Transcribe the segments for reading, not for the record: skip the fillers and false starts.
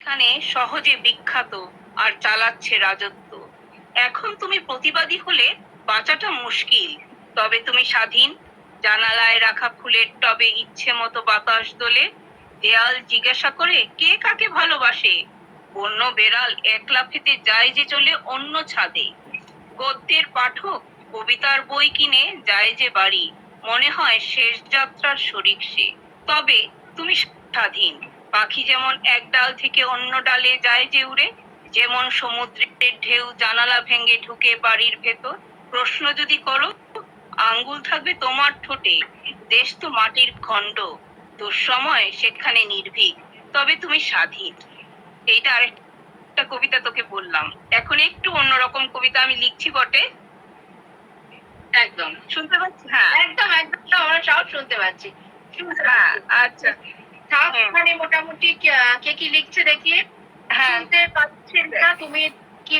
সেখানে সহজে বিখ্যাত আর চালাচ্ছে রাজত্ব। এখন তুমি প্রতিবাদী হলে বাঁচাটা মুশকিল। তবে তুমি স্বাধীন। জানালায় রাখা ফুলের টবে ইচ্ছে মতো বাতাস দোলে। দেয়াল জিজ্ঞাসা করে কে কাকে ভালোবাসে। বন্য বেড়াল এক লাফেতে যায় যে চলে অন্য ছাদে। গদ্যের পাঠক কবিতার বই কিনে যায় যে বাড়ি। মনে হয় শেষ যাত্রার শরিক সে। তবে তুমি স্বাধীন। পাখি যেমন এক ডাল থেকে অন্য ডালে যায় যে উড়ে, যেমন সমুদ্রের ঢেউ জানালা ভেঙে ঢুকে বাড়ির ভেতর। প্রশ্ন যদি করো, আঙ্গুল থাকবে তোমার ঠোঁটে। দেশ তো মাটির খণ্ড, দুঃসময় সেখানে নির্ভীক। তবে তুমি স্বাধীন। এইটা আরেকটা কবিতা তোকে বললাম। এখন একটু অন্যরকম কবিতা আমি লিখছি বটে। একদম শুনতে পাচ্ছি? হ্যাঁ, একদম একদম আমরা সব শুনতে পাচ্ছি। হ্যাঁ, আচ্ছা। থাক, হুম। মানে মোটামুটি কে কি লিখছে দেখি। হ্যাঁ, শুনতে পাচ্ছি রীতা, তুমি কি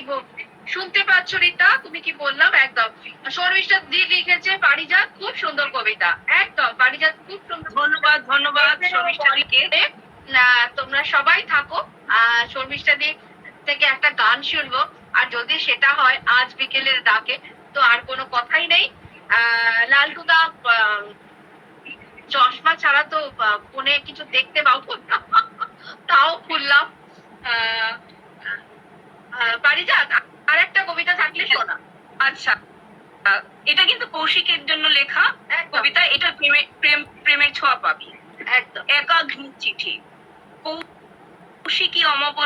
শুনতে পাচ্ছ রীতা, তুমি কি বললাম একদম। শর্মিষ্ঠা দি লিখেছে পারিজাত, খুব সুন্দর কবিতা। একদম পারিজাত খুব সুন্দর। ধন্যবাদ, ধন্যবাদ শর্মিষ্ঠা দিকে। তোমরা সবাই থাকো। শর্মিষ্ঠা দি থেকে একটা গান শুনবো, আর যদি সেটা হয় আজ বিকেলের ডাকে, তো আর কোনো কথাই নেই। লালটুদা, চশমা ছাড়া তো ফোনে কিছু দেখতে পাবো না, তাও খুললাম। পারিজাত, আর একটা কবিতা থাকলে শোনা। আচ্ছা, এটা কিন্তু কৌশিকের জন্য লেখা একদম। কবিতা। এটা প্রেমের ছোঁয়া পাবি। একদম একাগ্নি চিঠি। কৌশিকী অমাবস্যা